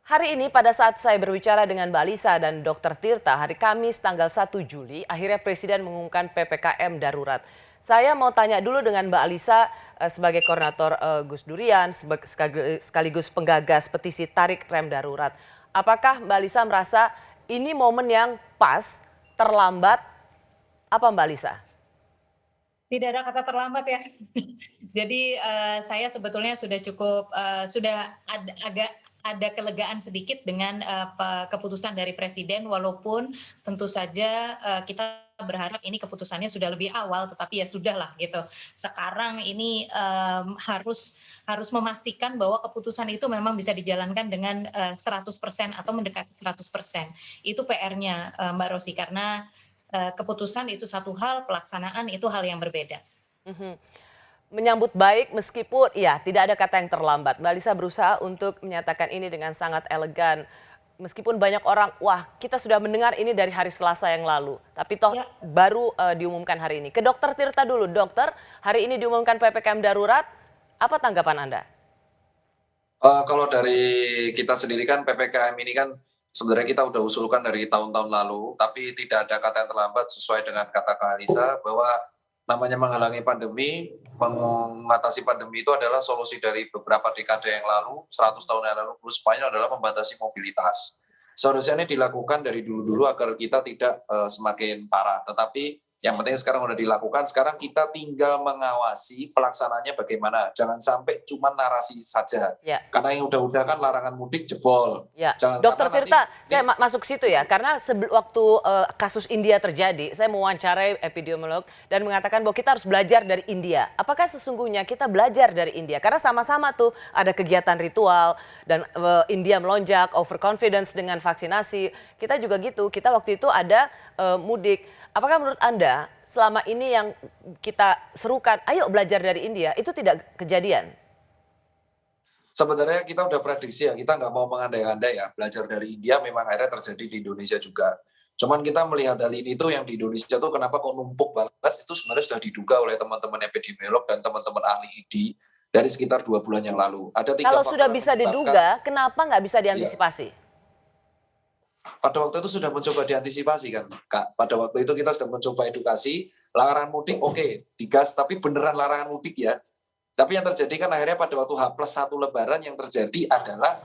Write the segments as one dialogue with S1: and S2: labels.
S1: Hari ini pada saat saya berbicara dengan Mbak Lisa dan Dr. Tirta hari Kamis tanggal 1 Juli, akhirnya Presiden mengumumkan PPKM darurat. Saya mau tanya dulu dengan Mbak Lisa sebagai koordinator Gus Durian, sekaligus penggagas petisi tarik rem darurat. Apakah Mbak Lisa merasa ini momen yang pas, terlambat, apa Mbak Lisa?
S2: Tidak ada kata terlambat ya. Jadi saya sebetulnya sudah cukup sudah agak ada kelegaan sedikit dengan keputusan dari presiden, walaupun tentu saja kita berharap ini keputusannya sudah lebih awal, tetapi ya sudahlah gitu. Sekarang ini harus memastikan bahwa keputusan itu memang bisa dijalankan dengan 100% atau mendekati 100%. Itu PR-nya Mbak Rosi, karena keputusan itu satu hal, pelaksanaan itu hal yang berbeda.
S1: Mhm. Menyambut baik meskipun ya tidak ada kata yang terlambat. Mbak Lisa berusaha untuk menyatakan ini dengan sangat elegan. Meskipun banyak orang, wah kita sudah mendengar ini dari hari Selasa yang lalu. Tapi toh
S2: Ya,
S1: baru diumumkan hari ini. Ke Dokter Tirta dulu, dokter hari ini diumumkan PPKM darurat, apa tanggapan Anda?
S3: Kalau dari kita sendiri kan PPKM ini kan sebenarnya kita udah usulkan dari tahun-tahun lalu, tapi tidak ada kata yang terlambat sesuai dengan kata Kak Alisa bahwa namanya menghalangi pandemi, mengatasi pandemi itu adalah solusi dari beberapa dekade yang lalu, 100 tahun yang lalu, flu Spanyol adalah membatasi mobilitas. Seharusnya ini dilakukan dari dulu-dulu agar kita tidak semakin parah, tetapi yang penting sekarang udah dilakukan, sekarang kita tinggal mengawasi pelaksanaannya bagaimana. Jangan sampai cuma narasi saja.
S1: Ya.
S3: Karena yang udah-udah kan larangan mudik jebol.
S1: Ya,
S3: Jangan
S1: Dokter
S3: karena nanti
S1: Tirta, saya masuk situ ya, karena waktu kasus India terjadi, saya mewawancarai epidemiolog dan mengatakan bahwa kita harus belajar dari India. Apakah sesungguhnya kita belajar dari India? Karena sama-sama tuh ada kegiatan ritual dan India melonjak, overconfidence dengan vaksinasi. Kita juga gitu, kita waktu itu ada mudik. Apakah menurut Anda selama ini yang kita serukan, ayo belajar dari India, itu tidak kejadian?
S3: sebenarnya kita udah prediksi ya, kita nggak mau mengandai-andai ya. Belajar dari India memang akhirnya terjadi di Indonesia juga. Cuman kita melihat hal ini tuh yang di Indonesia tuh kenapa kok numpuk banget, itu sebenarnya sudah diduga oleh teman-teman epidemiolog dan teman-teman ahli ID dari sekitar 2 bulan yang lalu. Ada 3
S1: Kalau sudah
S3: faktor yang
S1: bisa
S3: menyebabkan.
S1: diduga, kenapa nggak bisa
S3: Ya,
S1: diantisipasi?
S3: pada waktu itu sudah mencoba diantisipasi kan, Kak. Pada waktu itu kita sudah mencoba edukasi, larangan mudik oke, digas, tapi beneran larangan mudik ya. Tapi yang terjadi kan akhirnya pada waktu H+1 Lebaran yang terjadi adalah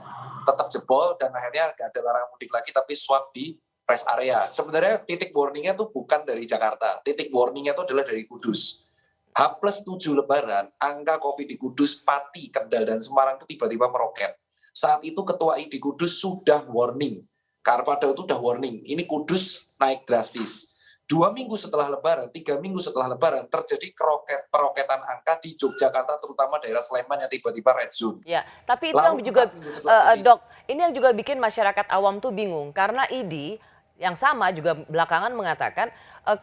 S3: tetap jebol dan akhirnya nggak ada larangan mudik lagi, tapi swab di rest area. Sebenarnya titik warningnya tuh bukan dari Jakarta, titik warningnya itu adalah dari Kudus. H+7 Lebaran, angka COVID di Kudus, Pati, Kendal, dan Semarang itu tiba-tiba meroket. Saat itu Ketua ID Kudus sudah warning. Karena pada itu udah warning, ini Kudus naik drastis. 2 minggu setelah Lebaran, 3 minggu setelah Lebaran, terjadi peroketan angka di Yogyakarta, terutama daerah Sleman yang tiba-tiba red zone.
S1: Ya, tapi itu yang
S3: Lalu
S1: juga
S3: 4 minggu setelah jadi,
S1: Dok, ini yang juga bikin masyarakat awam tuh bingung karena ID yang sama juga belakangan mengatakan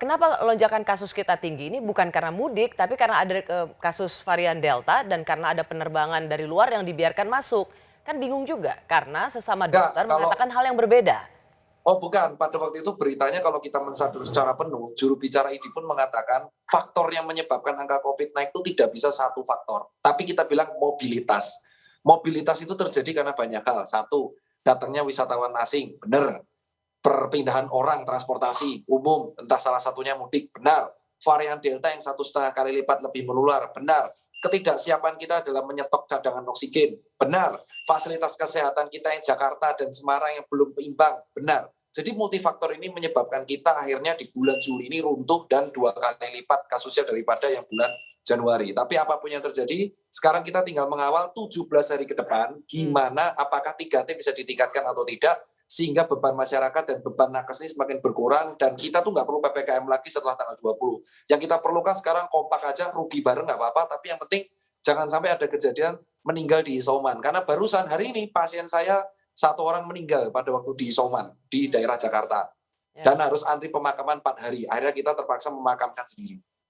S1: kenapa lonjakan kasus kita tinggi ini bukan karena mudik tapi karena ada kasus varian Delta dan karena ada penerbangan dari luar yang dibiarkan masuk. Kan bingung juga karena sesama
S3: enggak,
S1: dokter
S3: kalau
S1: mengatakan hal yang berbeda.
S3: oh bukan, pada waktu itu beritanya kalau kita mensadar secara penuh, juru bicara ID pun mengatakan faktor yang menyebabkan angka COVID naik itu tidak bisa satu faktor. Tapi kita bilang mobilitas. Mobilitas itu terjadi karena banyak hal. Satu, datangnya wisatawan asing, benar. Perpindahan orang, transportasi, umum, entah salah satunya mudik, benar. Varian Delta yang 1,5 kali lipat lebih menular, benar. Ketidaksiapan kita dalam menyetok cadangan oksigen, benar. Fasilitas kesehatan kita yang Jakarta dan Semarang yang belum imbang, benar. Jadi multifaktor ini menyebabkan kita akhirnya di bulan Juli ini runtuh dan 2 kali lipat kasusnya daripada yang bulan Januari. Tapi apapun yang terjadi, sekarang kita tinggal mengawal 17 hari ke depan, gimana apakah 3T bisa ditingkatkan atau tidak, sehingga beban masyarakat dan beban nakes ini semakin berkurang, dan kita tuh nggak perlu PPKM lagi setelah tanggal 20. Yang kita perlukan sekarang kompak aja, rugi bareng nggak apa-apa, tapi yang penting jangan sampai ada kejadian meninggal di isoman. Karena barusan hari ini pasien saya 1 orang meninggal pada waktu di isoman di daerah Jakarta.
S1: Ya.
S3: Dan harus antri pemakaman 4 hari. Akhirnya kita terpaksa memakamkan sendiri.